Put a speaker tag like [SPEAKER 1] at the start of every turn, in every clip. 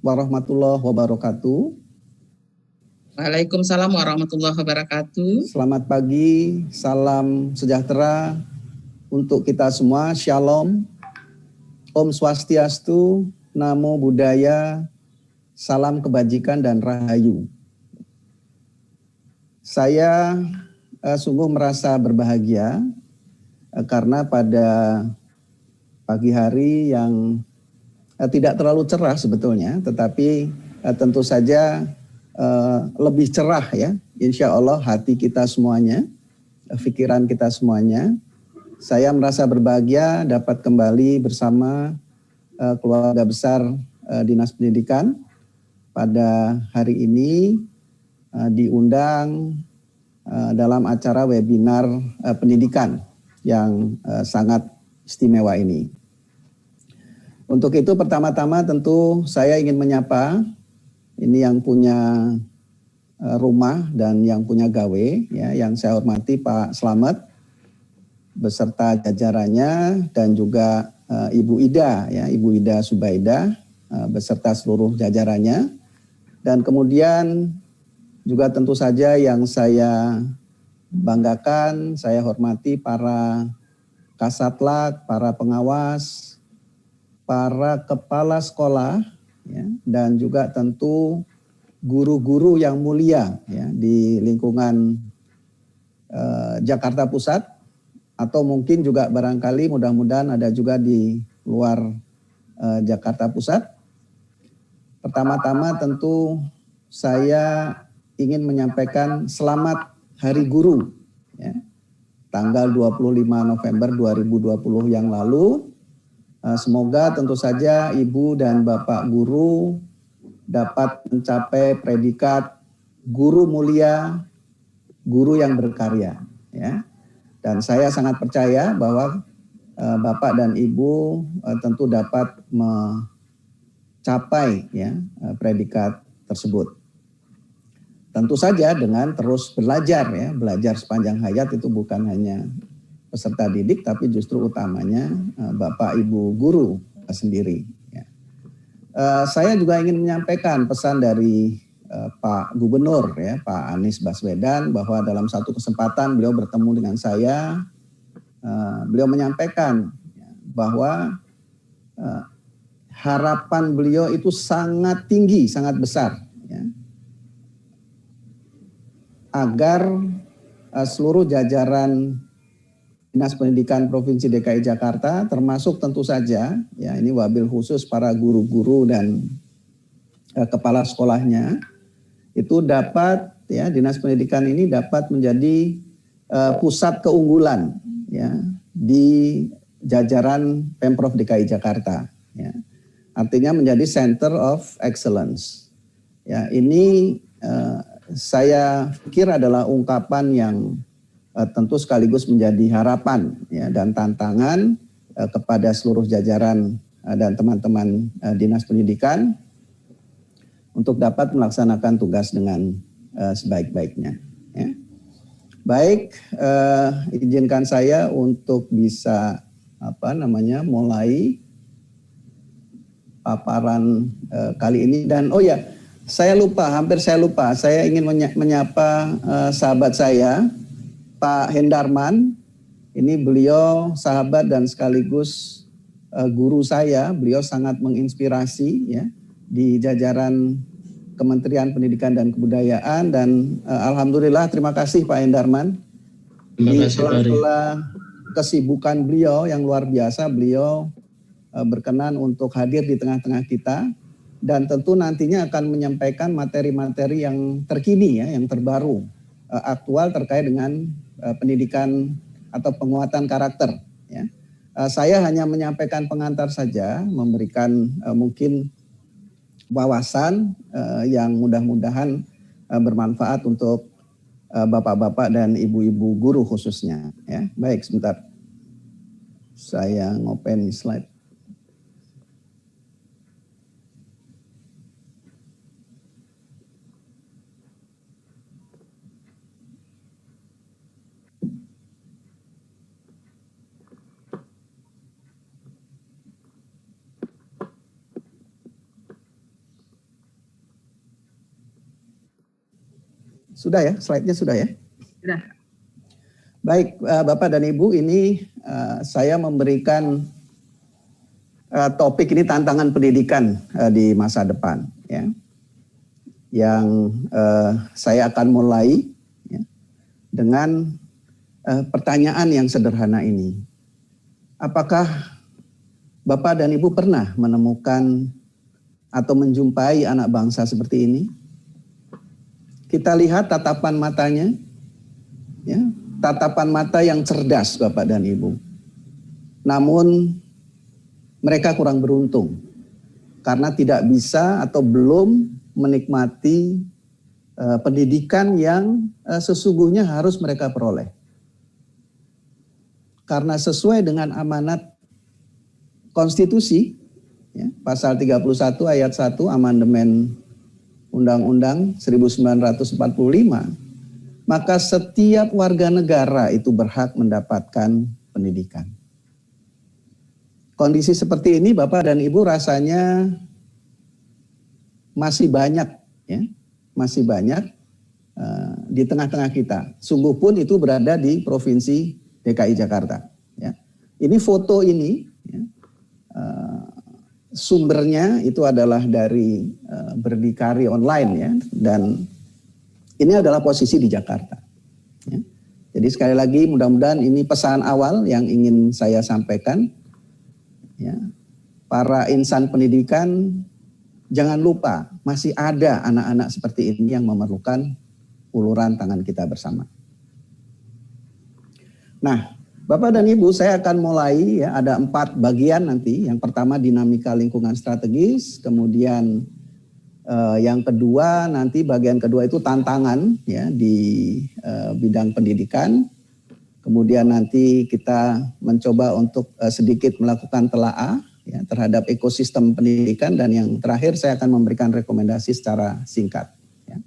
[SPEAKER 1] warahmatullahi wabarakatuh.
[SPEAKER 2] Waalaikumsalam warahmatullahi wabarakatuh.
[SPEAKER 1] Selamat pagi, salam sejahtera untuk kita semua. Shalom, Om Swastiastu, Namo Buddhaya, salam kebajikan dan rahayu. Saya sungguh merasa berbahagia karena pada pagi hari yang tidak terlalu cerah sebetulnya, tetapi tentu saja lebih cerah ya, insya Allah hati kita semuanya, pikiran kita semuanya. Saya merasa berbahagia dapat kembali bersama keluarga besar Dinas Pendidikan pada hari ini diundang dalam acara webinar pendidikan yang sangat istimewa ini. Untuk itu pertama-tama tentu saya ingin menyapa ini yang punya rumah dan yang punya gawe ya, yang saya hormati Pak Slamet beserta jajarannya dan juga Ibu Ida ya, Ibu Ida Subaidah beserta seluruh jajarannya, dan kemudian juga tentu saja yang saya banggakan, saya hormati para Kasatlak, para pengawas, para kepala sekolah, ya, dan juga tentu guru-guru yang mulia ya, di lingkungan Jakarta Pusat, atau mungkin juga barangkali mudah-mudahan ada juga di luar Jakarta Pusat. Pertama-tama tentu saya ingin menyampaikan selamat Hari Guru, ya, tanggal 25 November 2020 yang lalu. Semoga tentu saja Ibu dan Bapak Guru dapat mencapai predikat guru mulia, guru yang berkarya. Ya. Dan saya sangat percaya bahwa Bapak dan Ibu tentu dapat mencapai ya, predikat tersebut. Tentu saja dengan terus belajar ya, belajar sepanjang hayat itu bukan hanya peserta didik, tapi justru utamanya Bapak Ibu guru sendiri. Ya. Saya juga ingin menyampaikan pesan dari Pak Gubernur ya, Pak Anies Baswedan, bahwa dalam satu kesempatan beliau bertemu dengan saya, beliau menyampaikan ya, bahwa harapan beliau itu sangat tinggi, sangat besar, ya, agar seluruh jajaran Dinas Pendidikan Provinsi DKI Jakarta, termasuk tentu saja, ya ini wabil khusus para guru-guru dan kepala sekolahnya, itu dapat ya, Dinas Pendidikan ini dapat menjadi pusat keunggulan ya di jajaran Pemprov DKI Jakarta. Ya. Artinya menjadi Center of Excellence. Ya, ini saya pikir adalah ungkapan yang tentu sekaligus menjadi harapan ya, dan tantangan kepada seluruh jajaran dan teman-teman Dinas Pendidikan untuk dapat melaksanakan tugas dengan sebaik-baiknya. Ya. Baik, izinkan saya untuk bisa mulai paparan kali ini. Dan oh ya, hampir saya lupa, saya ingin menyapa sahabat saya, Pak Hendarman. Ini beliau sahabat dan sekaligus guru saya. Beliau sangat menginspirasi ya di jajaran Kementerian Pendidikan dan Kebudayaan, dan alhamdulillah terima kasih Pak Hendarman. Di sela-sela kesibukan beliau yang luar biasa, beliau berkenan untuk hadir di tengah-tengah kita, dan tentu nantinya akan menyampaikan materi-materi yang terkini ya, yang terbaru, aktual terkait dengan pendidikan atau penguatan karakter. Ya. Saya hanya menyampaikan pengantar saja, memberikan mungkin wawasan yang mudah-mudahan bermanfaat untuk bapak-bapak dan ibu-ibu guru khususnya. Ya. Baik, sebentar. Saya ngopen slide. Sudah ya, slide-nya sudah ya?
[SPEAKER 2] Sudah.
[SPEAKER 1] Baik, Bapak dan Ibu, ini saya memberikan topik ini tantangan pendidikan di masa depan, ya. Yang saya akan mulai ya, dengan pertanyaan yang sederhana ini. Apakah Bapak dan Ibu pernah menemukan atau menjumpai anak bangsa seperti ini? Kita lihat tatapan matanya, ya, tatapan mata yang cerdas Bapak dan Ibu. Namun mereka kurang beruntung karena tidak bisa atau belum menikmati pendidikan yang sesungguhnya harus mereka peroleh. Karena sesuai dengan amanat konstitusi, ya, pasal 31 ayat 1 amandemen Undang-Undang 1945, maka setiap warga negara itu berhak mendapatkan pendidikan. Kondisi seperti ini Bapak dan Ibu rasanya masih banyak, ya, masih banyak di tengah-tengah kita. Sungguh pun itu berada di Provinsi DKI Jakarta. Ya. Ini foto ini, ya, sumbernya itu adalah dari Berdikari online, ya, dan ini adalah posisi di Jakarta. Ya. Jadi sekali lagi mudah-mudahan ini pesan awal yang ingin saya sampaikan. Ya. Para insan pendidikan jangan lupa masih ada anak-anak seperti ini yang memerlukan uluran tangan kita bersama. Nah, Bapak dan Ibu, saya akan mulai ya, ada 4 bagian nanti. Yang pertama dinamika lingkungan strategis, kemudian yang kedua nanti bagian kedua itu tantangan ya di bidang pendidikan. Kemudian nanti kita mencoba untuk sedikit melakukan telaah ya, terhadap ekosistem pendidikan, dan yang terakhir saya akan memberikan rekomendasi secara singkat. Ya.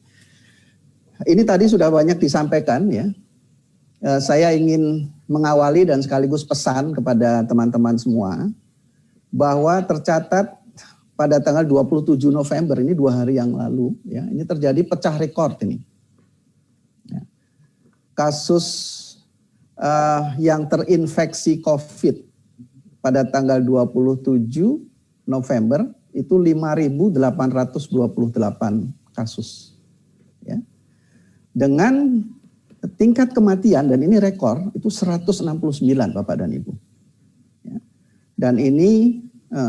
[SPEAKER 1] Ini tadi sudah banyak disampaikan ya. Saya ingin mengawali dan sekaligus pesan kepada teman-teman semua bahwa tercatat pada tanggal 27 November ini 2 hari yang lalu ya, ini terjadi pecah rekor ini. Ya. Kasus yang terinfeksi COVID pada tanggal 27 November itu 5.828 kasus. Ya. Dengan tingkat kematian, dan ini rekor, itu 169 Bapak dan Ibu. Ya. Dan ini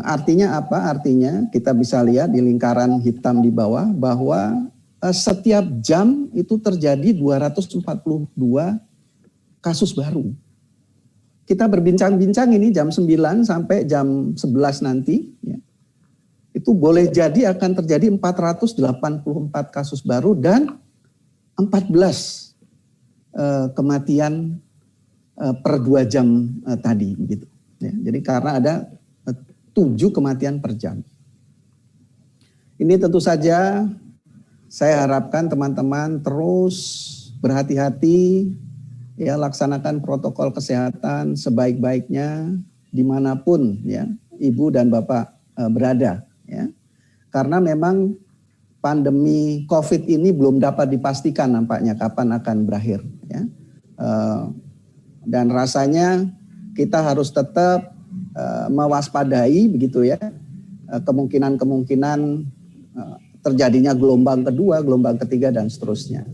[SPEAKER 1] artinya apa? Artinya kita bisa lihat di lingkaran hitam di bawah bahwa setiap jam itu terjadi 242 kasus baru. Kita berbincang-bincang ini jam 9 sampai jam 11 nanti. Ya. Itu boleh jadi akan terjadi 484 kasus baru dan 14 kematian per 2 jam tadi gitu. Ya, jadi karena ada 7 kematian per jam. Ini tentu saja saya harapkan teman-teman terus berhati-hati ya, laksanakan protokol kesehatan sebaik-baiknya dimanapun ya Ibu dan Bapak berada ya. Karena memang pandemi COVID ini belum dapat dipastikan nampaknya kapan akan berakhir. Ya. Dan rasanya kita harus tetap mewaspadai begitu ya kemungkinan-kemungkinan terjadinya gelombang kedua, gelombang ketiga dan seterusnya.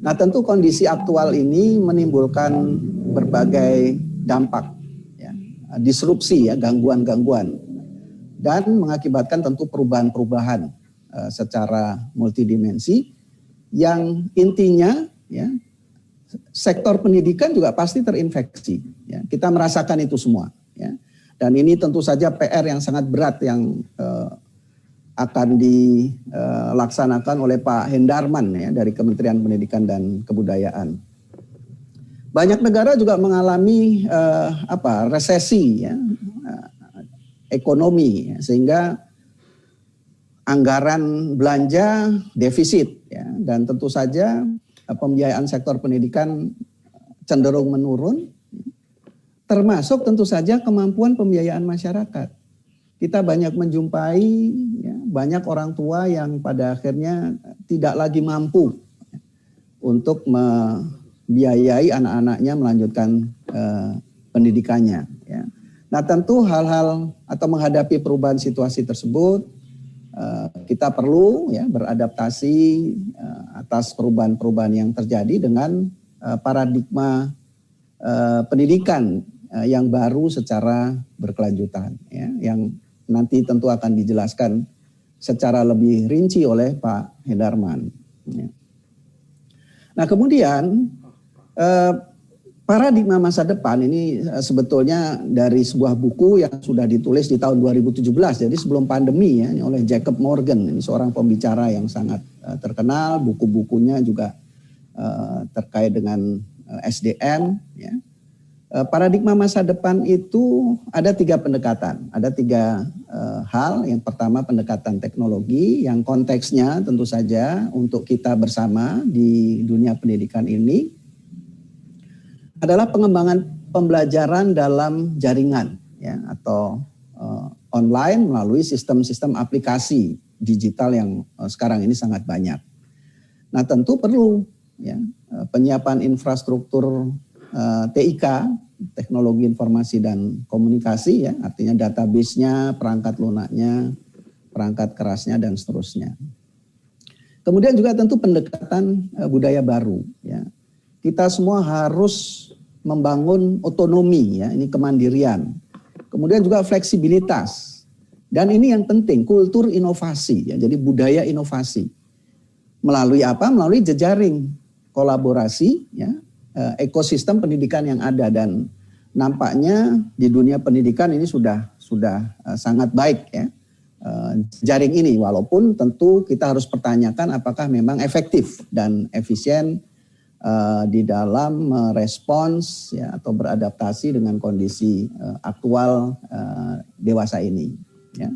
[SPEAKER 1] Nah tentu kondisi aktual ini menimbulkan berbagai dampak, ya, disrupsi ya, gangguan-gangguan dan mengakibatkan tentu perubahan-perubahan secara multidimensi yang intinya ya sektor pendidikan juga pasti terinfeksi ya. Kita merasakan itu semua ya. Dan ini tentu saja PR yang sangat berat yang akan dilaksanakan oleh Pak Hendarman ya dari Kementerian Pendidikan dan Kebudayaan. Banyak negara juga mengalami resesi ya, ekonomi ya, sehingga anggaran belanja defisit ya, dan tentu saja pembiayaan sektor pendidikan cenderung menurun, termasuk tentu saja kemampuan pembiayaan masyarakat. Kita banyak menjumpai ya, banyak orang tua yang pada akhirnya tidak lagi mampu untuk membiayai anak-anaknya melanjutkan pendidikannya. Ya. Nah tentu hal-hal atau menghadapi perubahan situasi tersebut kita perlu ya beradaptasi atas perubahan-perubahan yang terjadi dengan paradigma pendidikan yang baru secara berkelanjutan, ya, yang nanti tentu akan dijelaskan secara lebih rinci oleh Pak Hendarman. Ya. Nah kemudian paradigma masa depan ini sebetulnya dari sebuah buku yang sudah ditulis di tahun 2017, jadi sebelum pandemi ya, oleh Jacob Morgan, ini seorang pembicara yang sangat terkenal, buku-bukunya juga terkait dengan SDM. Ya. Paradigma masa depan itu ada 3 pendekatan, ada 3 hal. Yang pertama pendekatan teknologi yang konteksnya tentu saja untuk kita bersama di dunia pendidikan ini adalah pengembangan pembelajaran dalam jaringan ya, atau online melalui sistem-sistem aplikasi digital yang sekarang ini sangat banyak. Nah tentu perlu ya, penyiapan infrastruktur TIK, teknologi informasi dan komunikasi ya, artinya database-nya, perangkat lunaknya, perangkat kerasnya dan seterusnya. Kemudian juga tentu pendekatan budaya baru ya. Kita semua harus membangun otonomi ya, ini kemandirian. Kemudian juga fleksibilitas. Dan ini yang penting, kultur inovasi ya, jadi budaya inovasi. Melalui apa? Melalui jejaring kolaborasi ya, ekosistem pendidikan yang ada, dan nampaknya di dunia pendidikan ini sudah sangat baik ya. Jaring ini, walaupun tentu kita harus pertanyakan apakah memang efektif dan efisien di dalam merespons ya, atau beradaptasi dengan kondisi aktual dewasa ini. Ya.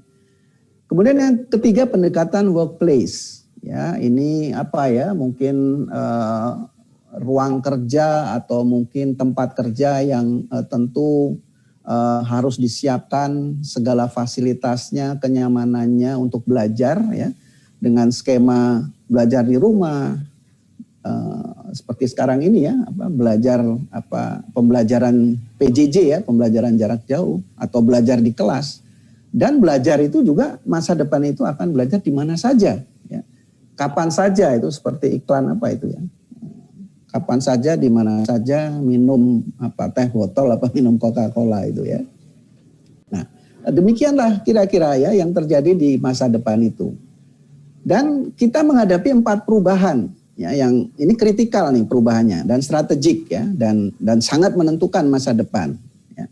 [SPEAKER 1] Kemudian yang ketiga pendekatan workplace. Ya, ini apa ya? Mungkin ruang kerja atau mungkin tempat kerja yang tentu harus disiapkan segala fasilitasnya, kenyamanannya untuk belajar ya, dengan skema belajar di rumah. Seperti sekarang ini ya, pembelajaran PJJ ya, pembelajaran jarak jauh atau belajar di kelas. Dan belajar itu juga masa depan itu akan belajar di mana saja ya. Kapan saja, itu seperti iklan apa itu ya. Kapan saja, di mana saja, minum teh botol minum Coca-Cola itu ya. Nah, demikianlah kira-kira ya yang terjadi di masa depan itu. Dan kita menghadapi 4 perubahan ya, yang ini kritikal nih perubahannya dan strategik ya, dan sangat menentukan masa depan. Ya.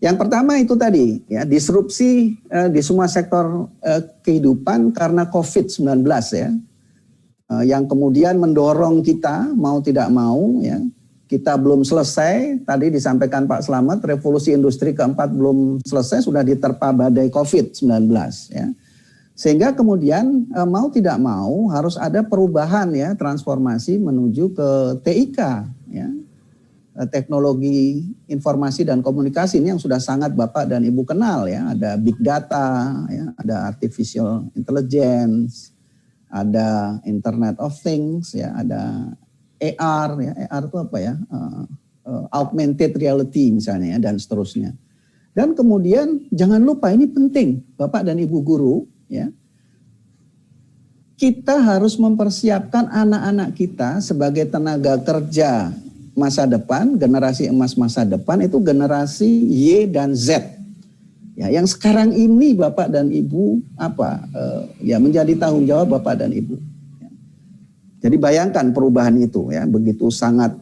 [SPEAKER 1] Yang pertama itu tadi ya, disrupsi di semua sektor kehidupan karena COVID-19 ya, yang kemudian mendorong kita mau tidak mau ya, kita belum selesai, tadi disampaikan Pak Slamet, revolusi industri keempat belum selesai, sudah diterpa badai COVID-19 ya. Sehingga kemudian mau tidak mau harus ada perubahan ya, transformasi menuju ke TIK ya, teknologi informasi dan komunikasi ini yang sudah sangat Bapak dan Ibu kenal ya. Ada big data ya, ada artificial intelligence, ada Internet of Things ya, ada AR ya. AR itu apa ya? Augmented reality misalnya ya, dan seterusnya. Dan kemudian jangan lupa, ini penting Bapak dan Ibu guru ya, kita harus mempersiapkan anak-anak kita sebagai tenaga kerja masa depan, generasi emas masa depan itu generasi Y dan Z. Ya, yang sekarang ini Bapak dan Ibu ya menjadi tanggung jawab Bapak dan Ibu. Ya. Jadi bayangkan perubahan itu ya, begitu sangat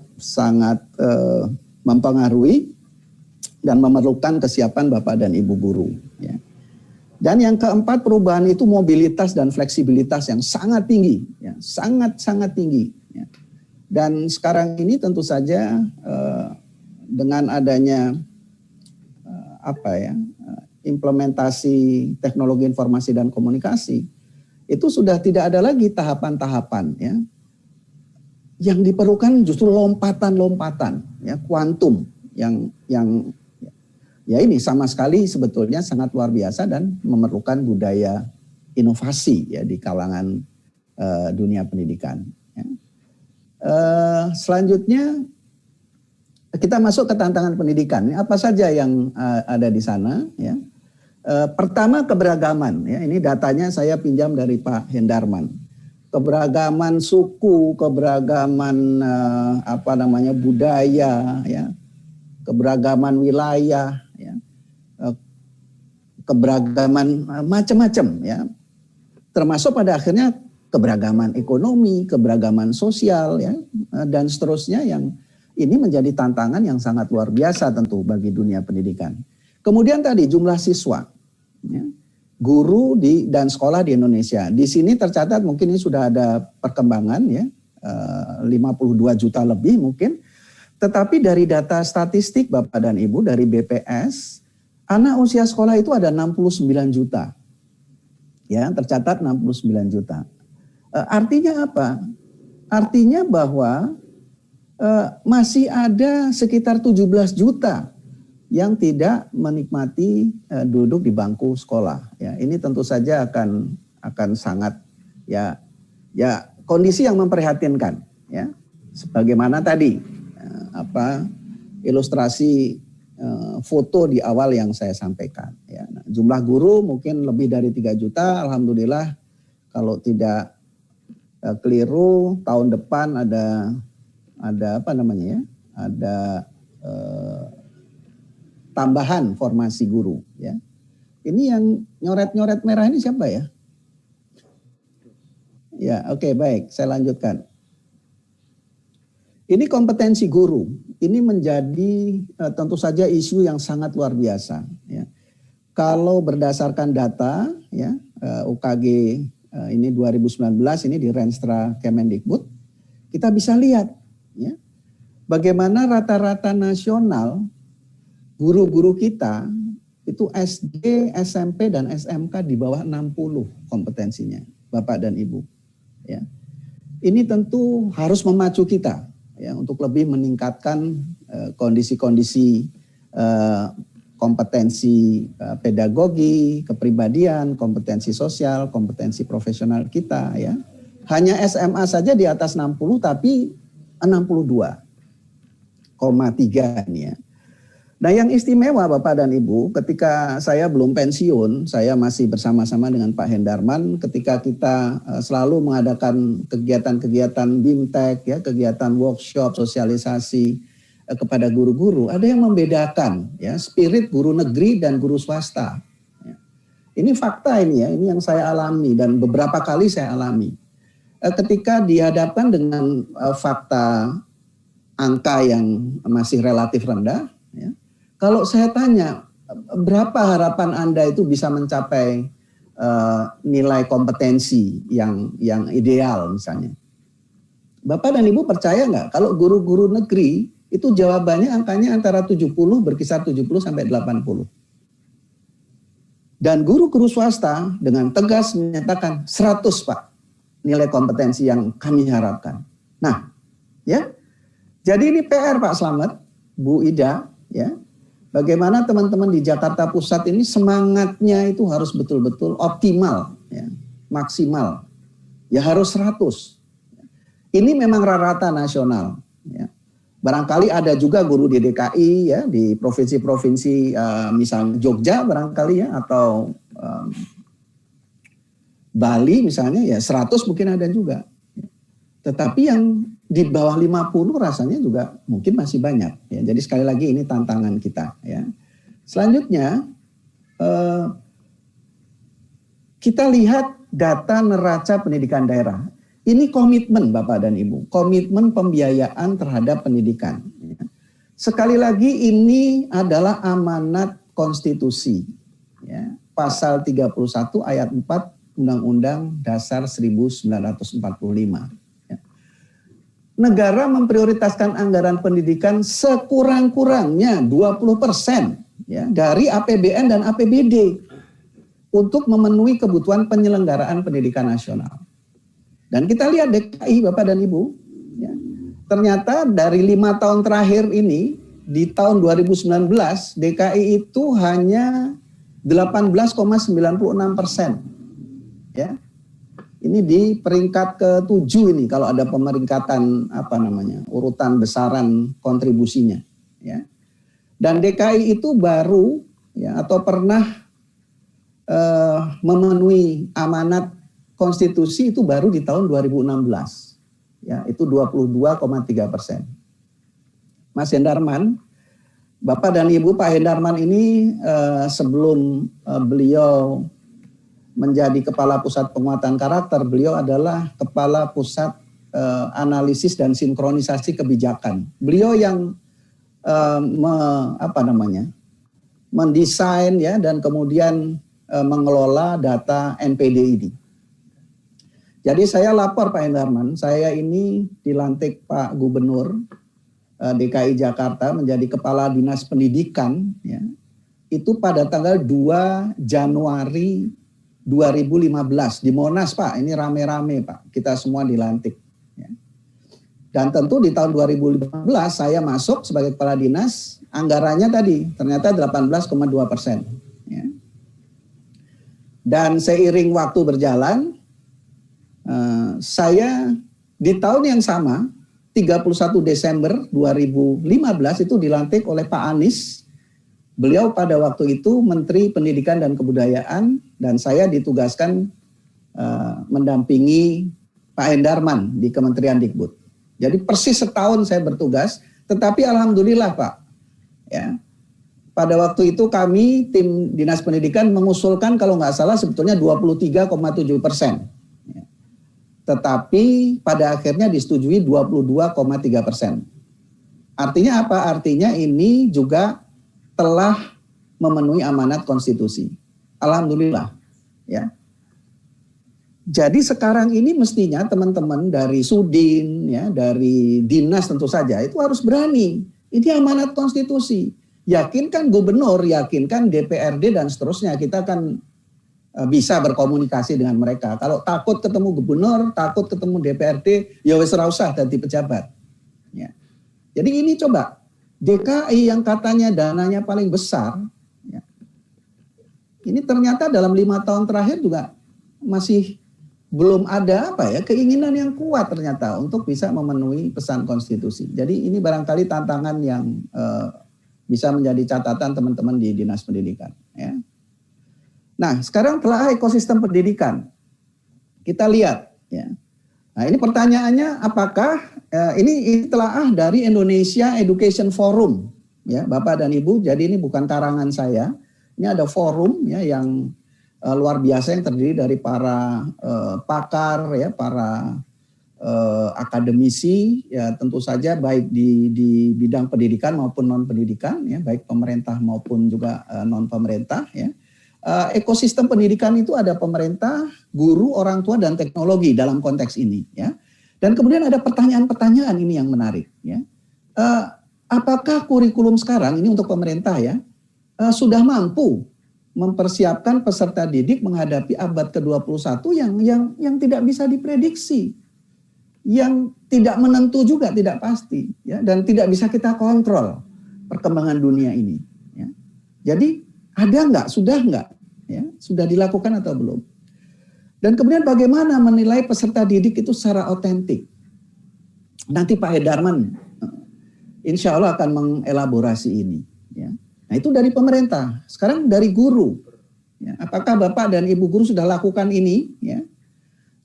[SPEAKER 1] mempengaruhi dan memerlukan kesiapan Bapak dan Ibu guru. Ya. Dan yang keempat, perubahan itu mobilitas dan fleksibilitas yang sangat tinggi, ya, sangat tinggi. Ya. Dan sekarang ini tentu saja dengan adanya implementasi teknologi informasi dan komunikasi, itu sudah tidak ada lagi tahapan-tahapan. Ya. Yang diperlukan justru lompatan-lompatan, ya, kuantum yang ya ini sama sekali sebetulnya sangat luar biasa dan memerlukan budaya inovasi ya di kalangan dunia pendidikan. Ya. Selanjutnya kita masuk ke tantangan pendidikan. Apa saja yang ada di sana? Ya. Pertama keberagaman. Ya. Ini datanya saya pinjam dari Pak Hendarman. Keberagaman suku, keberagaman budaya, ya, keberagaman wilayah, ya, keberagaman macam-macam, ya, termasuk pada akhirnya keberagaman ekonomi, keberagaman sosial, ya, dan seterusnya yang ini menjadi tantangan yang sangat luar biasa tentu bagi dunia pendidikan. Kemudian tadi jumlah siswa, ya, guru dan sekolah di Indonesia. Di sini tercatat mungkin ini sudah ada perkembangan, ya, 52 juta lebih mungkin. Tetapi dari data statistik Bapak dan Ibu dari BPS, anak usia sekolah itu ada 69 juta. Ya, tercatat 69 juta. Artinya apa? Artinya bahwa masih ada sekitar 17 juta yang tidak menikmati duduk di bangku sekolah. Ya, ini tentu saja akan sangat ya kondisi yang memprihatinkan. Ya, sebagaimana tadi ilustrasi foto di awal yang saya sampaikan. Ya, nah, jumlah guru mungkin lebih dari 3 juta. Alhamdulillah kalau tidak keliru tahun depan ada tambahan formasi guru, ya. Ini yang nyoret-nyoret merah ini siapa ya? Ya, oke, baik, saya lanjutkan. Ini kompetensi guru. Ini menjadi tentu saja isu yang sangat luar biasa, ya. Kalau berdasarkan data, ya, UKG ini 2019 ini di Renstra Kemendikbud, kita bisa lihat, ya, bagaimana rata-rata nasional guru-guru kita itu SD, SMP, dan SMK di bawah 60 kompetensinya, Bapak dan Ibu. Ya. Ini tentu harus memacu kita, ya, untuk lebih meningkatkan kondisi-kondisi kompetensi pedagogi, kepribadian, kompetensi sosial, kompetensi profesional kita. Ya. Hanya SMA saja di atas 60, tapi 62,3 ini, ya. Nah, yang istimewa Bapak dan Ibu, ketika saya belum pensiun, saya masih bersama-sama dengan Pak Hendarman ketika kita selalu mengadakan kegiatan-kegiatan BIMTEK, ya, kegiatan workshop, sosialisasi kepada guru-guru. Ada yang membedakan, ya, spirit guru negeri dan guru swasta. Ya. Ini fakta ini, ya, ini yang saya alami dan beberapa kali saya alami. Ketika dihadapkan dengan fakta angka yang masih relatif rendah, ya, kalau saya tanya, berapa harapan Anda itu bisa mencapai nilai kompetensi yang ideal misalnya? Bapak dan Ibu percaya nggak kalau guru-guru negeri itu jawabannya angkanya antara 70, berkisar 70 sampai 80. Dan guru-guru swasta dengan tegas menyatakan 100 Pak nilai kompetensi yang kami harapkan. Nah, ya, jadi ini PR Pak Slamet, Bu Ida, ya. Bagaimana teman-teman di Jakarta Pusat ini semangatnya itu harus betul-betul optimal, ya, maksimal. Ya harus 100. Ini memang rata-rata nasional. Ya. Barangkali ada juga guru di DKI, ya, di provinsi-provinsi misalnya Jogja barangkali, ya, atau Bali misalnya, ya 100 mungkin ada juga. Tetapi yang di bawah 50 rasanya juga mungkin masih banyak. Ya. Jadi sekali lagi ini tantangan kita. Ya. Selanjutnya kita lihat data neraca pendidikan daerah. Ini komitmen Bapak dan Ibu, komitmen pembiayaan terhadap pendidikan. Ya. Sekali lagi ini adalah amanat konstitusi. Ya. Pasal 31 ayat 4 Undang-Undang Dasar 1945. Negara memprioritaskan anggaran pendidikan sekurang-kurangnya 20%, ya, dari APBN dan APBD untuk memenuhi kebutuhan penyelenggaraan pendidikan nasional. Dan kita lihat DKI Bapak dan Ibu, ya, ternyata dari 5 tahun terakhir ini, di tahun 2019 DKI itu hanya 18,96%. Ya. Ini Ini di peringkat ke-7 ini kalau ada pemeringkatan urutan besaran kontribusinya, ya. Dan DKI itu baru ya atau pernah memenuhi amanat konstitusi itu baru di tahun 2016. Ya, itu 22,3%. Mas Hendarman, Bapak dan Ibu, Pak Hendarman ini sebelum beliau menjadi Kepala Pusat Penguatan Karakter, beliau adalah Kepala Pusat Analisis dan Sinkronisasi Kebijakan. Beliau yang mendesain ya dan kemudian mengelola data NPD ini. Jadi saya lapor Pak Hendarman, saya ini dilantik Pak Gubernur DKI Jakarta menjadi Kepala Dinas Pendidikan, ya, itu pada tanggal 2 Januari 2015 di Monas, Pak. Ini rame-rame, Pak. Kita semua dilantik. Ya. Dan tentu di tahun 2015 saya masuk sebagai Kepala Dinas, anggarannya tadi ternyata 18,2%. Ya. Dan seiring waktu berjalan, saya di tahun yang sama, 31 Desember 2015 itu dilantik oleh Pak Anies. Beliau pada waktu itu Menteri Pendidikan dan Kebudayaan dan saya ditugaskan mendampingi Pak Hendarman di Kementerian Dikbud. Jadi persis setahun saya bertugas, tetapi alhamdulillah Pak, ya, pada waktu itu kami tim Dinas Pendidikan mengusulkan kalau nggak salah sebetulnya 23,7%. Tetapi pada akhirnya disetujui 22,3%. Artinya apa? Artinya ini juga telah memenuhi amanat konstitusi. Alhamdulillah. Ya. Jadi sekarang ini mestinya teman-teman dari Sudin, ya, dari Dinas tentu saja itu harus berani. Ini amanat konstitusi. Yakinkan gubernur, yakinkan DPRD dan seterusnya. Kita akan bisa berkomunikasi dengan mereka. Kalau takut ketemu gubernur, takut ketemu DPRD, ya wis ora usah dadi pejabat. Ya. Jadi ini coba DKI yang katanya dananya paling besar, ya, ini ternyata dalam 5 tahun terakhir juga masih belum ada keinginan yang kuat ternyata untuk bisa memenuhi pesan konstitusi. Jadi ini barangkali tantangan yang bisa menjadi catatan teman-teman di Dinas Pendidikan. Ya. Nah, sekarang telah ekosistem pendidikan. Kita lihat, ya. Nah, ini pertanyaannya apakah ini telah dari Indonesia Education Forum, ya, Bapak dan Ibu. Jadi ini bukan karangan saya. Ini ada forum ya yang luar biasa yang terdiri dari para pakar, ya, para akademisi, ya, tentu saja baik di bidang pendidikan maupun non pendidikan, ya, baik pemerintah maupun juga non pemerintah, ya. Ekosistem pendidikan itu ada pemerintah, guru, orang tua, dan teknologi dalam konteks ini. Ya. Dan kemudian ada pertanyaan-pertanyaan ini yang menarik. Ya. Apakah kurikulum sekarang, ini untuk pemerintah ya, sudah mampu mempersiapkan peserta didik menghadapi abad ke-21 yang tidak bisa diprediksi, yang tidak menentu juga, tidak pasti, ya, dan tidak bisa kita kontrol perkembangan dunia ini. Ya. Jadi ada nggak? Sudah nggak? Ya, sudah dilakukan atau belum? Dan kemudian bagaimana menilai peserta didik itu secara otentik? Nanti Pak Hendarman insya Allah akan mengelaborasi ini. Ya. Nah itu dari pemerintah. Sekarang dari guru. Ya, apakah Bapak dan Ibu guru sudah lakukan ini? Ya.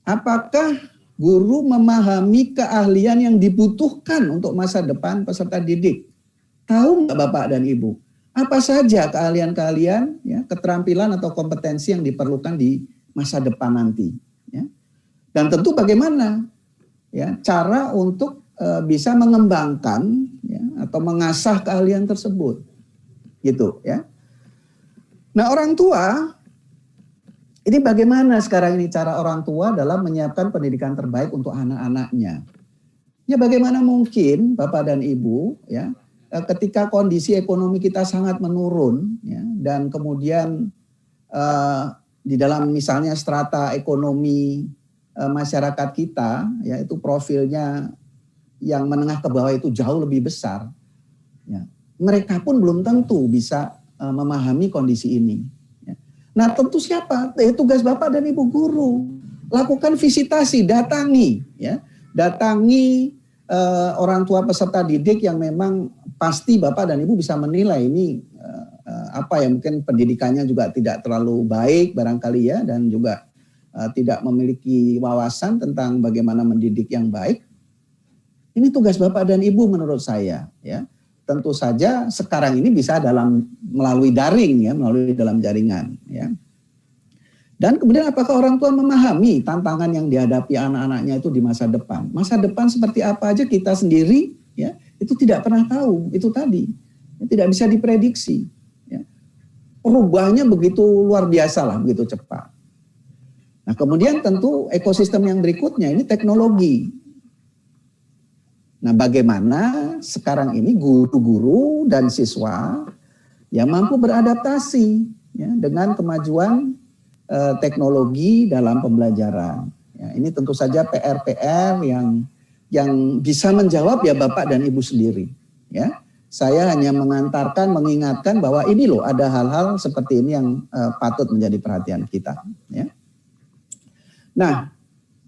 [SPEAKER 1] Apakah guru memahami keahlian yang dibutuhkan untuk masa depan peserta didik? Tahu nggak Bapak dan Ibu? Apa saja keahlian-keahlian, ya, keterampilan atau kompetensi yang diperlukan di masa depan nanti, ya. Dan tentu bagaimana, ya, cara untuk bisa mengembangkan, ya, atau mengasah keahlian tersebut, gitu, ya. Nah, orang tua ini bagaimana sekarang ini cara orang tua dalam menyiapkan pendidikan terbaik untuk anak-anaknya? Ya, bagaimana mungkin Bapak dan Ibu, ya, ketika kondisi ekonomi kita sangat menurun, ya, dan kemudian di dalam misalnya strata ekonomi masyarakat kita, ya, itu profilnya yang menengah ke bawah itu jauh lebih besar, ya, mereka pun belum tentu bisa memahami kondisi ini. Ya. Nah tentu siapa? Tugas Bapak dan Ibu guru lakukan visitasi, datangi, ya, datangi orang tua peserta didik yang memang pasti Bapak dan Ibu bisa menilai ini apa ya, mungkin pendidikannya juga tidak terlalu baik barangkali ya, dan juga tidak memiliki wawasan tentang bagaimana mendidik yang baik. Ini tugas Bapak dan Ibu menurut saya, ya. Tentu saja sekarang ini bisa melalui daring ya, melalui dalam jaringan ya. Dan kemudian apakah orang tua memahami tantangan yang dihadapi anak-anaknya itu di masa depan? Masa depan seperti apa aja kita sendiri ya, itu tidak pernah tahu. Itu tadi, tidak bisa diprediksi. Ya. Perubahannya begitu luar biasa lah, begitu cepat. Nah kemudian tentu ekosistem yang berikutnya ini teknologi. Nah bagaimana sekarang ini guru-guru dan siswa yang mampu beradaptasi ya, dengan kemajuan teknologi dalam pembelajaran. Ya, ini tentu saja PR-PR yang bisa menjawab ya Bapak dan Ibu sendiri. Ya, saya hanya mengingatkan bahwa ini loh ada hal-hal seperti ini yang patut menjadi perhatian kita. Ya. Nah,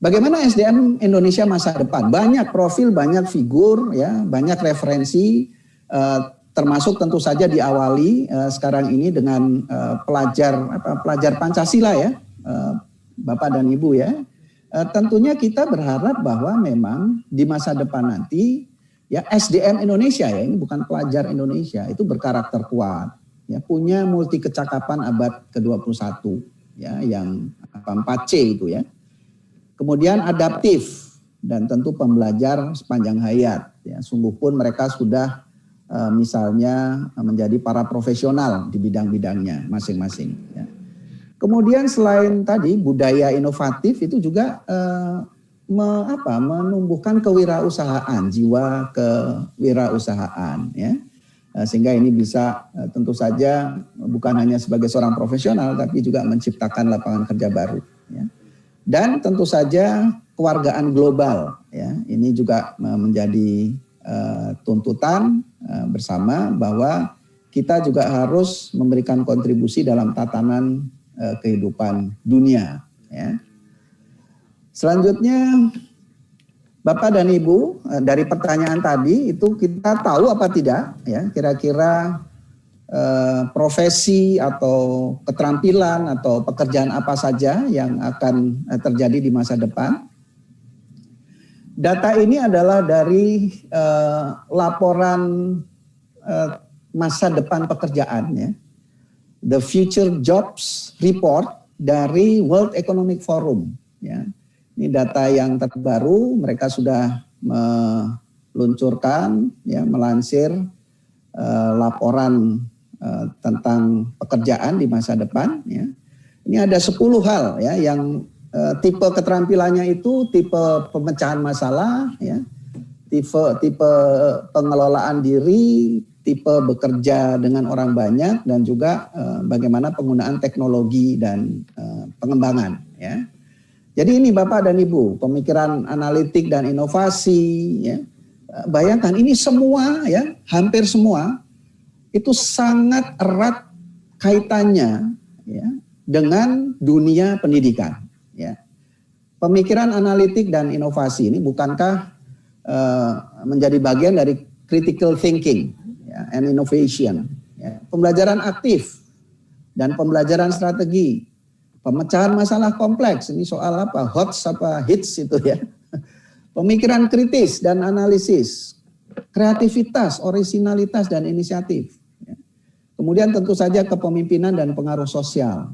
[SPEAKER 1] bagaimana SDM Indonesia masa depan? Banyak profil, banyak figur, ya, banyak referensi. Termasuk tentu saja diawali sekarang ini dengan pelajar Pancasila ya, Bapak dan Ibu ya. Tentunya kita berharap bahwa memang di masa depan nanti ya SDM Indonesia ya, ini bukan pelajar Indonesia, itu berkarakter kuat, ya, punya multi kecakapan abad ke-21 ya, yang 4C itu ya. Kemudian adaptif dan tentu pembelajar sepanjang hayat ya, sungguh pun mereka sudah misalnya menjadi para profesional di bidang-bidangnya masing-masing. Ya. Kemudian selain tadi budaya inovatif itu juga menumbuhkan kewirausahaan, jiwa kewirausahaan, ya, sehingga ini bisa tentu saja bukan hanya sebagai seorang profesional, tapi juga menciptakan lapangan kerja baru. Ya. Dan tentu saja kewargaan global, ya, ini juga menjadi tuntutan bersama bahwa kita juga harus memberikan kontribusi dalam tatanan kehidupan dunia. Ya. Selanjutnya, Bapak dan Ibu, dari pertanyaan tadi itu kita tahu apa tidak, ya, kira-kira profesi atau keterampilan atau pekerjaan apa saja yang akan terjadi di masa depan. Data ini adalah dari laporan masa depan pekerjaan, ya, The Future Jobs Report dari World Economic Forum. Ya. Ini data yang terbaru, mereka sudah meluncurkan, ya, melansir laporan tentang pekerjaan di masa depan. Ya. Ini ada 10 hal ya yang tipe keterampilannya itu tipe pemecahan masalah, ya, tipe pengelolaan diri, tipe bekerja dengan orang banyak, dan juga bagaimana penggunaan teknologi dan pengembangan. Ya. Jadi ini Bapak dan Ibu, pemikiran analitik dan inovasi. Ya. Bayangkan ini semua, ya, hampir semua itu sangat erat kaitannya, ya, dengan dunia pendidikan. Ya. Pemikiran analitik dan inovasi ini bukankah menjadi bagian dari critical thinking, ya, and innovation, ya. Pembelajaran aktif dan pembelajaran strategi, pemecahan masalah kompleks, ini soal apa, HOTS apa hits itu ya. Pemikiran kritis dan analisis, kreativitas, orisinalitas dan inisiatif. Ya. Kemudian tentu saja kepemimpinan dan pengaruh sosial.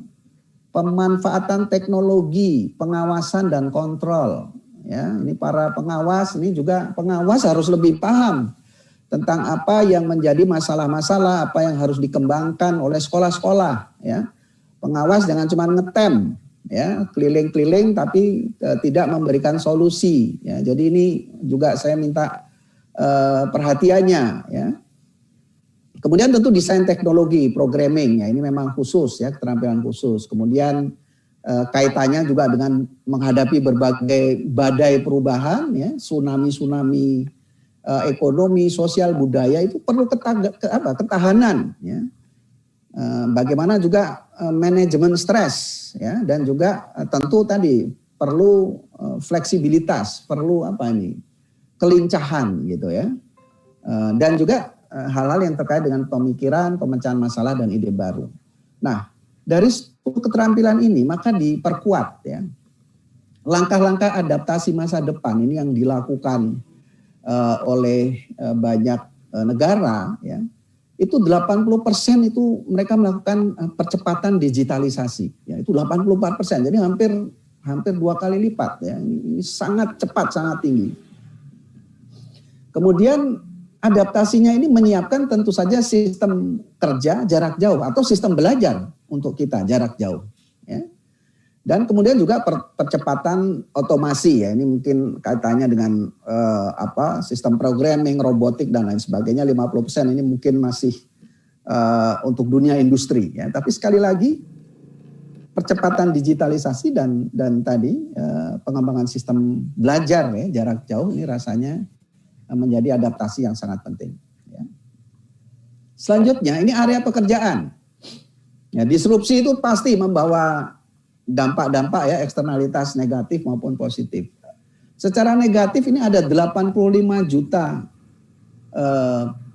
[SPEAKER 1] Pemanfaatan teknologi, pengawasan dan kontrol. Ya, ini para pengawas, ini juga pengawas harus lebih paham tentang apa yang menjadi masalah-masalah, apa yang harus dikembangkan oleh sekolah-sekolah. Ya, pengawas jangan cuma ngetem, ya, keliling-keliling tapi tidak memberikan solusi. Ya, jadi ini juga saya minta perhatiannya. Ya. Kemudian tentu desain teknologi, programming, ya, ini memang khusus, ya, keterampilan khusus. Kemudian kaitannya juga dengan menghadapi berbagai badai perubahan, ya, tsunami ekonomi, sosial, budaya, itu perlu ketahanan. Ya. Bagaimana juga manajemen stres, ya, dan juga tentu tadi perlu fleksibilitas, perlu kelincahan gitu ya. Dan juga hal-hal yang terkait dengan pemikiran, pemecahan masalah dan ide baru. Nah, dari 10 keterampilan ini maka diperkuat ya. Langkah-langkah adaptasi masa depan ini yang dilakukan oleh banyak negara ya. Itu 80% itu mereka melakukan percepatan digitalisasi ya, itu 84%. Jadi hampir 2 kali lipat ya. Ini sangat cepat, sangat tinggi. Kemudian adaptasinya ini menyiapkan tentu saja sistem kerja jarak jauh atau sistem belajar untuk kita jarak jauh ya. Dan kemudian juga percepatan otomasi ya, ini mungkin kaitannya dengan sistem programming, robotik dan lain sebagainya. 50% ini mungkin masih untuk dunia industri ya. Tapi sekali lagi percepatan digitalisasi dan tadi pengembangan sistem belajar ya jarak jauh ini rasanya menjadi adaptasi yang sangat penting ya. Selanjutnya ini area pekerjaan. Ya, disrupsi itu pasti membawa dampak-dampak ya, eksternalitas negatif maupun positif. Secara negatif ini ada 85 juta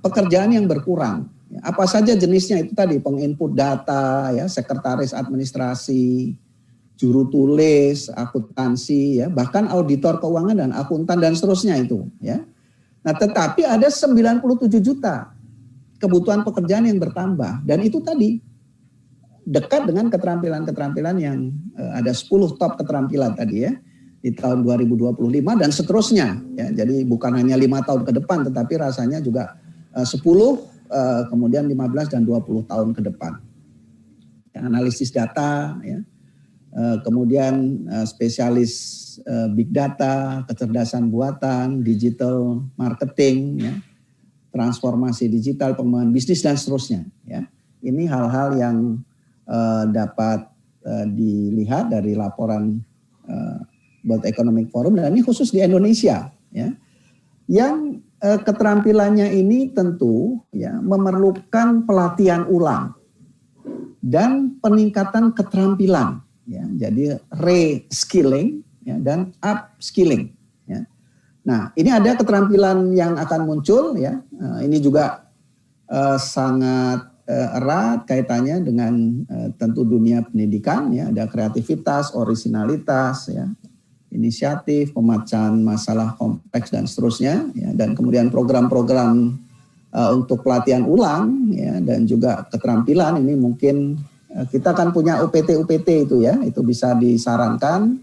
[SPEAKER 1] pekerjaan yang berkurang. Apa saja jenisnya itu tadi, penginput data, ya, sekretaris administrasi, juru tulis, akuntansi, ya, bahkan auditor keuangan dan akuntan dan seterusnya itu. Ya. Nah, tetapi ada 97 juta kebutuhan pekerjaan yang bertambah dan itu tadi dekat dengan keterampilan-keterampilan yang ada 10 top keterampilan tadi ya di tahun 2025 dan seterusnya ya. Jadi bukan hanya 5 tahun ke depan tetapi rasanya juga 10 kemudian 15 dan 20 tahun ke depan. Ya, analisis data ya. Kemudian spesialis big data, kecerdasan buatan, digital marketing ya. Transformasi digital, pengembangan bisnis dan seterusnya ya. Ini hal-hal yang dapat dilihat dari laporan World Economic Forum dan ini khusus di Indonesia ya. Yang keterampilannya ini tentu ya memerlukan pelatihan ulang dan peningkatan keterampilan ya. Jadi reskilling ya dan upskilling ya. Nah, ini ada keterampilan yang akan muncul ya. Ini juga sangat erat kaitannya dengan tentu dunia pendidikan ya, ada kreativitas, orisinalitas ya, inisiatif, pemecahan masalah kompleks dan seterusnya ya, dan kemudian program-program untuk pelatihan ulang ya dan juga keterampilan ini mungkin kita akan punya UPT itu ya, itu bisa disarankan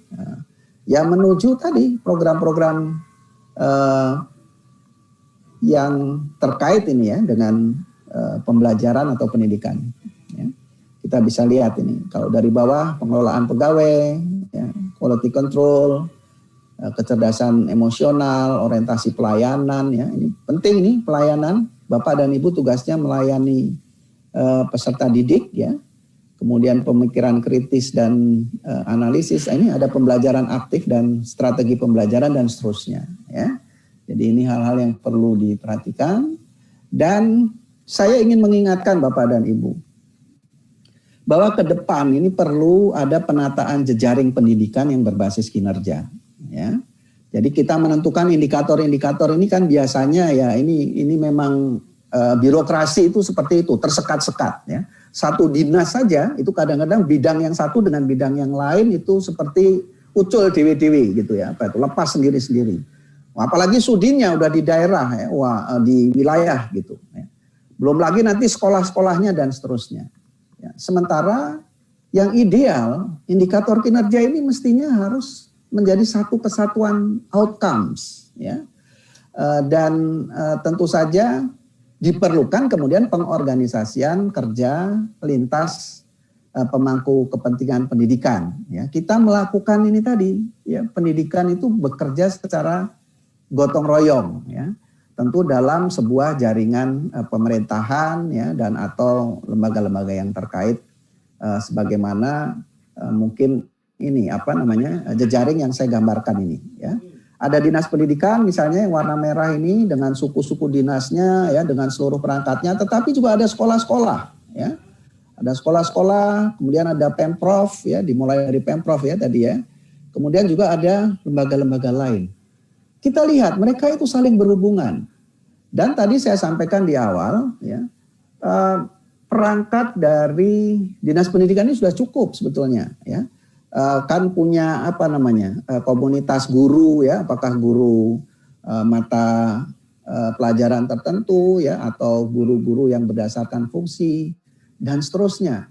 [SPEAKER 1] ya menuju tadi program-program yang terkait ini ya dengan pembelajaran atau pendidikan. Ya. Kita bisa lihat ini kalau dari bawah pengelolaan pegawai, ya, quality control, kecerdasan emosional, orientasi pelayanan, ya ini penting nih pelayanan. Bapak dan Ibu tugasnya melayani peserta didik, ya. Kemudian pemikiran kritis dan analisis. Ini ada pembelajaran aktif dan strategi pembelajaran dan seterusnya. Ya. Jadi ini hal-hal yang perlu diperhatikan dan saya ingin mengingatkan Bapak dan Ibu bahwa ke depan ini perlu ada penataan jejaring pendidikan yang berbasis kinerja. Ya. Jadi kita menentukan indikator-indikator ini kan biasanya ya ini memang birokrasi itu seperti itu tersekat-sekat. Ya. Satu dinas saja itu kadang-kadang bidang yang satu dengan bidang yang lain itu seperti ucul dewe-dewe gitu ya, lepas sendiri-sendiri. Apalagi sudinnya udah di daerah ya, di wilayah gitu. Ya. Belum lagi nanti sekolah-sekolahnya dan seterusnya. Ya, sementara yang ideal, indikator kinerja ini mestinya harus menjadi satu kesatuan outcomes. Ya. Dan tentu saja diperlukan kemudian pengorganisasian kerja lintas pemangku kepentingan pendidikan. Ya. Kita melakukan ini tadi, ya, pendidikan itu bekerja secara gotong royong. Ya. Tentu dalam sebuah jaringan pemerintahan ya dan atau lembaga-lembaga yang terkait sebagaimana mungkin ini jejaring yang saya gambarkan ini ya. Ada dinas pendidikan misalnya yang warna merah ini dengan suku-suku dinasnya ya dengan seluruh perangkatnya, tetapi juga ada sekolah-sekolah ya. Ada sekolah-sekolah, kemudian ada Pemprov ya, dimulai dari Pemprov ya tadi ya. Kemudian juga ada lembaga-lembaga lain. Kita lihat mereka itu saling berhubungan. Dan tadi saya sampaikan di awal, ya, perangkat dari Dinas Pendidikan ini sudah cukup sebetulnya, ya. Kan punya komunitas guru, ya, apakah guru mata pelajaran tertentu, ya, atau guru-guru yang berdasarkan fungsi dan seterusnya.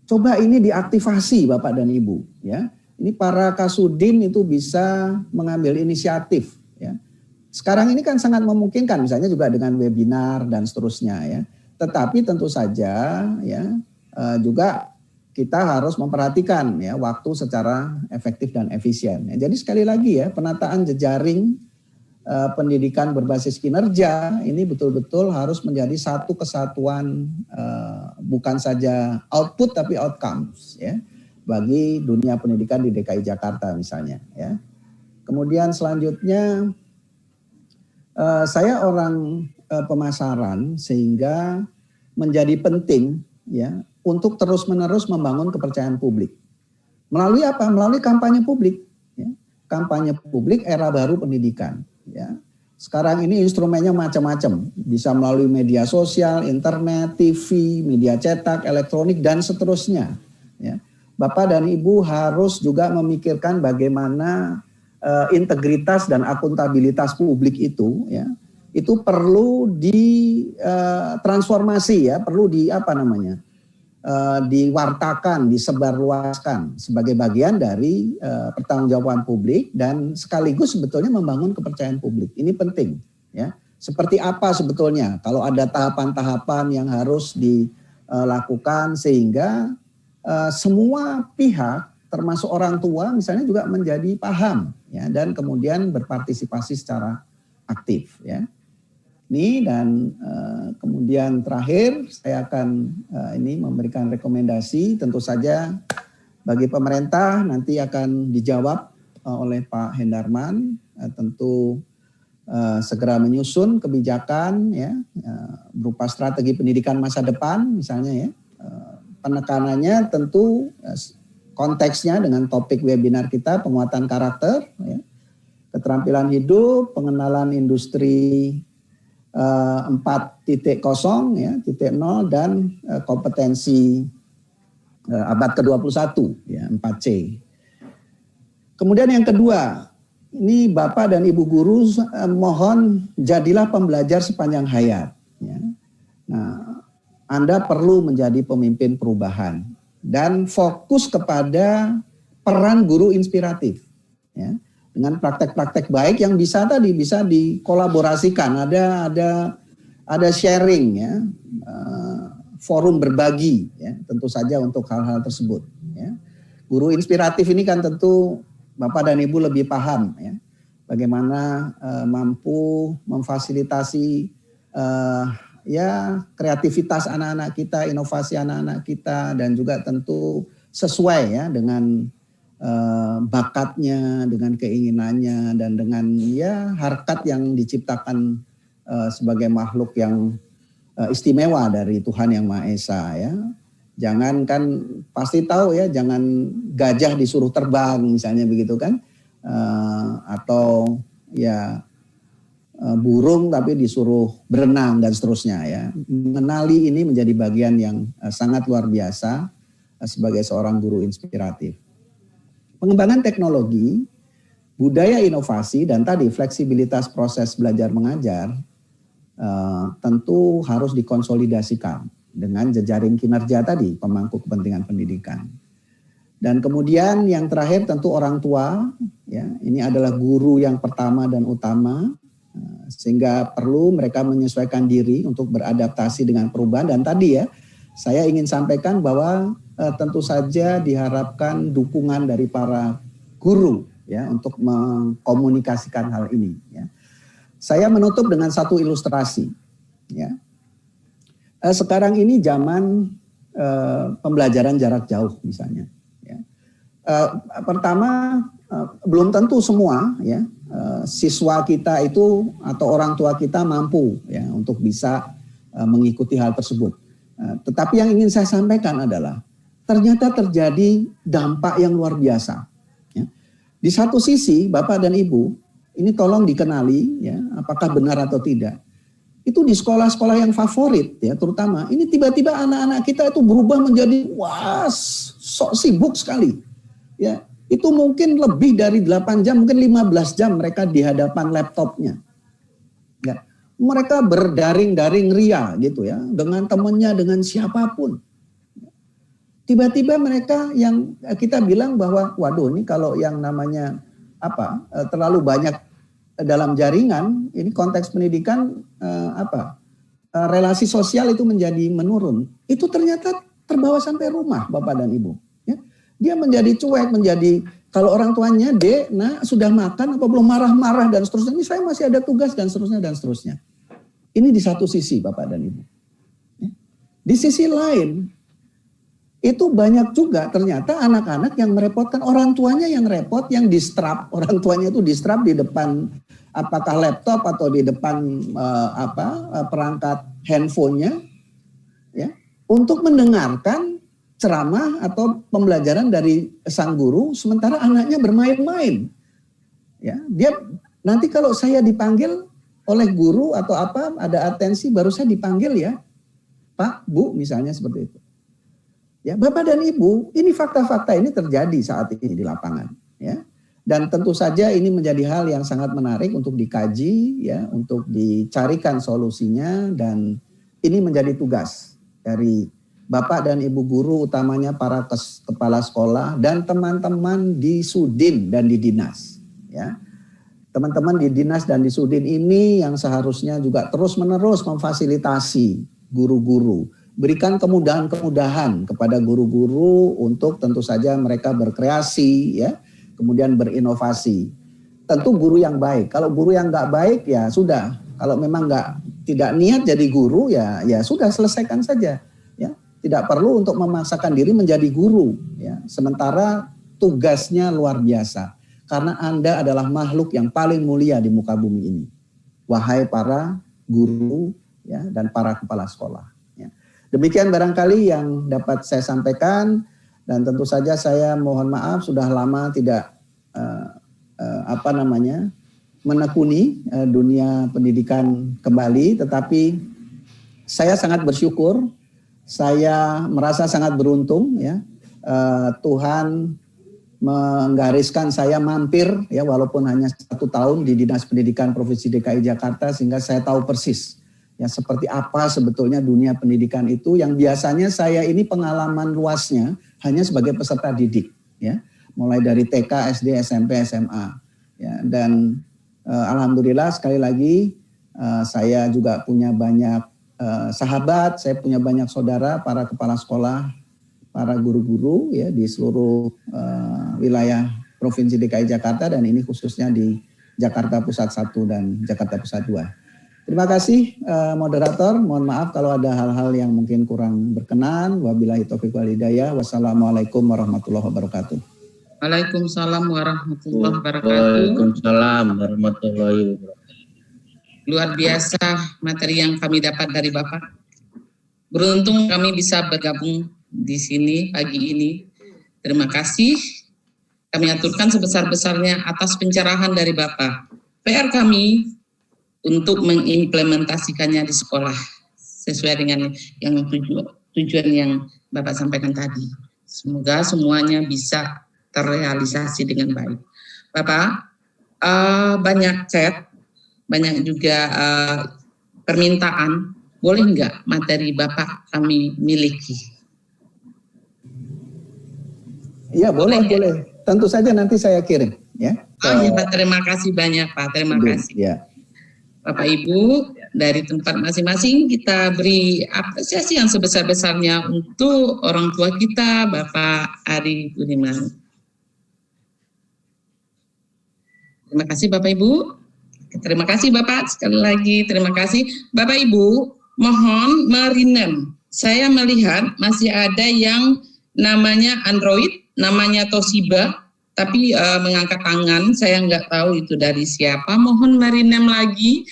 [SPEAKER 1] Coba ini diaktifasi Bapak dan Ibu, ya. Ini para kasudin itu bisa mengambil inisiatif, ya. Sekarang ini kan sangat memungkinkan, misalnya juga dengan webinar dan seterusnya, ya. Tetapi tentu saja, ya, juga kita harus memperhatikan, ya, waktu secara efektif dan efisien. Ya. Jadi sekali lagi, ya, penataan jejaring pendidikan berbasis kinerja ini betul-betul harus menjadi satu kesatuan, bukan saja output tapi outcomes, ya, bagi dunia pendidikan di DKI Jakarta misalnya, ya. Kemudian selanjutnya saya orang pemasaran sehingga menjadi penting, ya, untuk terus-menerus membangun kepercayaan publik. Melalui apa? Melalui kampanye publik, ya. Kampanye publik era baru pendidikan, ya. Sekarang ini instrumennya macam-macam, bisa melalui media sosial, internet, TV, media cetak, elektronik dan seterusnya, ya. Bapak dan Ibu harus juga memikirkan bagaimana integritas dan akuntabilitas publik itu, ya, itu perlu ditransformasi, ya, perlu diwartakan, disebarluaskan sebagai bagian dari pertanggungjawaban publik dan sekaligus sebetulnya membangun kepercayaan publik. Ini penting, ya. Seperti apa sebetulnya kalau ada tahapan-tahapan yang harus dilakukan sehingga semua pihak termasuk orang tua misalnya juga menjadi paham, ya, dan kemudian berpartisipasi secara aktif, ya. Ini dan kemudian terakhir saya akan ini memberikan rekomendasi, tentu saja bagi pemerintah nanti akan dijawab oleh Pak Hendarman, tentu segera menyusun kebijakan, ya, berupa strategi pendidikan masa depan misalnya, ya. Penekanannya tentu konteksnya dengan topik webinar kita penguatan karakter, ya, keterampilan hidup, pengenalan industri 4.0, ya, 0 dan kompetensi abad ke-21, ya, 4C. Kemudian yang kedua, ini Bapak dan Ibu guru mohon jadilah pembelajar sepanjang hayat, ya. Nah, Anda perlu menjadi pemimpin perubahan dan fokus kepada peran guru inspiratif, ya, dengan praktek-praktek baik yang bisa dikolaborasikan, ada sharing, ya, forum berbagi, ya, tentu saja untuk hal-hal tersebut, ya. Guru inspiratif ini kan tentu Bapak dan Ibu lebih paham, ya, bagaimana mampu memfasilitasi ya, kreativitas anak-anak kita, inovasi anak-anak kita, dan juga tentu sesuai, ya, dengan bakatnya, dengan keinginannya, dan dengan, ya, harkat yang diciptakan sebagai makhluk yang istimewa dari Tuhan Yang Maha Esa, ya. Jangan, kan pasti tahu, ya, jangan gajah disuruh terbang misalnya begitu kan, atau ya burung tapi disuruh berenang dan seterusnya, ya. Mengenali ini menjadi bagian yang sangat luar biasa sebagai seorang guru inspiratif. Pengembangan teknologi, budaya inovasi, dan tadi fleksibilitas proses belajar mengajar tentu harus dikonsolidasikan dengan jejaring kinerja tadi, pemangku kepentingan pendidikan. Dan kemudian yang terakhir tentu orang tua, ya, ini adalah guru yang pertama dan utama, sehingga perlu mereka menyesuaikan diri untuk beradaptasi dengan perubahan. Dan tadi, ya, saya ingin sampaikan bahwa tentu saja diharapkan dukungan dari para guru, ya, untuk mengkomunikasikan hal ini, ya. Saya menutup dengan satu ilustrasi, ya. Sekarang ini zaman pembelajaran jarak jauh misalnya, ya. Pertama, belum tentu semua, ya, siswa kita itu atau orang tua kita mampu, ya, untuk bisa mengikuti hal tersebut. Tetapi yang ingin saya sampaikan adalah ternyata terjadi dampak yang luar biasa, ya. Di satu sisi, Bapak dan Ibu, ini tolong dikenali ya, apakah benar atau tidak. Itu di sekolah-sekolah yang favorit ya, terutama ini tiba-tiba anak-anak kita itu berubah menjadi wah sok sibuk sekali. Ya, itu mungkin lebih dari 8 jam, mungkin 15 jam mereka di hadapan laptopnya. Ya, mereka berdaring-daring ria gitu ya, dengan temannya, dengan siapapun. Tiba-tiba mereka yang kita bilang bahwa waduh ini kalau yang namanya terlalu banyak dalam jaringan, ini konteks pendidikan relasi sosial itu menjadi menurun. Itu ternyata terbawa sampai rumah Bapak dan Ibu. Ya. Dia menjadi cuek, menjadi kalau orang tuanya, Dek, nak sudah makan apa belum, marah-marah dan seterusnya. Ini saya masih ada tugas dan seterusnya dan seterusnya. Ini di satu sisi Bapak dan Ibu. Ya. Di sisi lain, itu banyak juga ternyata anak-anak yang merepotkan orang tuanya, yang repot, yang distrap, orang tuanya itu distrap di depan apakah laptop atau di depan perangkat handphonenya, ya, untuk mendengarkan ceramah atau pembelajaran dari sang guru, sementara anaknya bermain-main. Ya, dia nanti kalau saya dipanggil oleh guru atau ada atensi, baru saya dipanggil ya, Pak, Bu, misalnya seperti itu. Ya, Bapak dan Ibu, ini fakta-fakta ini terjadi saat ini di lapangan, ya. Dan tentu saja ini menjadi hal yang sangat menarik untuk dikaji, ya, untuk dicarikan solusinya, dan ini menjadi tugas dari Bapak dan Ibu guru, utamanya para kepala sekolah dan teman-teman di Sudin dan di dinas, ya. Teman-teman di dinas dan di Sudin ini yang seharusnya juga terus-menerus memfasilitasi guru-guru. Berikan kemudahan-kemudahan kepada guru-guru untuk tentu saja mereka berkreasi, ya, kemudian berinovasi. Tentu guru yang baik. Kalau guru yang nggak baik ya sudah. Kalau memang tidak niat jadi guru ya sudah, selesaikan saja. Ya, tidak perlu untuk memaksakan diri menjadi guru. Ya, sementara tugasnya luar biasa. Karena Anda adalah makhluk yang paling mulia di muka bumi ini. Wahai para guru, ya, dan para kepala sekolah. Demikian barangkali yang dapat saya sampaikan, dan tentu saja saya mohon maaf sudah lama tidak menekuni dunia pendidikan kembali, tetapi saya sangat bersyukur, saya merasa sangat beruntung, ya, Tuhan menggariskan saya mampir, ya, walaupun hanya 1 tahun di Dinas Pendidikan Provinsi DKI Jakarta, sehingga saya tahu persis ya seperti apa sebetulnya dunia pendidikan itu, yang biasanya saya ini pengalaman luasnya hanya sebagai peserta didik, ya, mulai dari TK, SD, SMP, SMA, ya, dan alhamdulillah sekali lagi saya juga punya banyak sahabat, saya punya banyak saudara para kepala sekolah, para guru-guru, ya, di seluruh wilayah Provinsi DKI Jakarta, dan ini khususnya di Jakarta Pusat 1 dan Jakarta Pusat 2. Terima kasih moderator, mohon maaf kalau ada hal-hal yang mungkin kurang berkenan. Wabillahi taufiq wal hidayah. Wassalamualaikum warahmatullahi wabarakatuh.
[SPEAKER 2] Waalaikumsalam warahmatullahi wabarakatuh.
[SPEAKER 3] Waalaikumsalam warahmatullahi wabarakatuh.
[SPEAKER 2] Luar biasa materi yang kami dapat dari Bapak. Beruntung kami bisa bergabung di sini pagi ini. Terima kasih. Kami aturkan sebesar-besarnya atas pencerahan dari Bapak. PR kami untuk mengimplementasikannya di sekolah sesuai dengan yang tujuan yang Bapak sampaikan tadi. Semoga semuanya bisa terrealisasi dengan baik. Bapak, banyak chat, banyak juga permintaan. Boleh nggak materi Bapak kami miliki?
[SPEAKER 1] Iya, boleh. Tentu saja nanti saya kirim, ya.
[SPEAKER 2] Ya, Pak, terima kasih banyak, Pak. Terima kasih.
[SPEAKER 1] Ya.
[SPEAKER 2] Bapak Ibu, dari tempat masing-masing kita beri apresiasi yang sebesar-besarnya untuk orang tua kita, Bapak Ari Budiman. Terima kasih Bapak Ibu. Terima kasih Bapak, sekali lagi terima kasih. Bapak Ibu, mohon merinem. Saya melihat masih ada yang namanya Android, namanya Toshiba, tapi mengangkat tangan, saya nggak tahu itu dari siapa. Mohon merinem lagi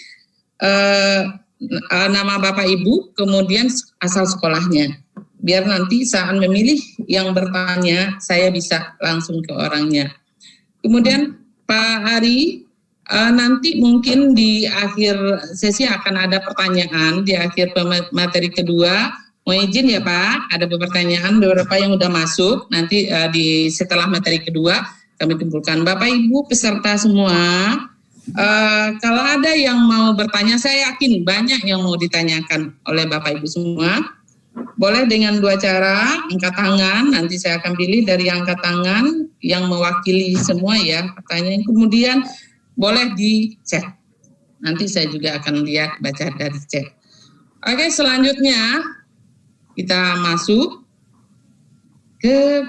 [SPEAKER 2] nama Bapak Ibu, kemudian asal sekolahnya. Biar nanti saat memilih yang bertanya, saya bisa langsung ke orangnya. Kemudian Pak Ari, nanti mungkin di akhir sesi akan ada pertanyaan di akhir materi kedua. Mohon izin ya Pak, ada pertanyaan beberapa yang udah masuk. Nanti setelah materi kedua kami kumpulkan. Bapak Ibu peserta semua, kalau ada yang mau bertanya, saya yakin banyak yang mau ditanyakan oleh Bapak Ibu semua. Boleh dengan dua cara, angkat tangan, nanti saya akan pilih dari angkat tangan yang mewakili semua ya pertanyaan. Kemudian boleh di chat. Nanti saya juga akan lihat baca dari chat. Oke, selanjutnya kita masuk ke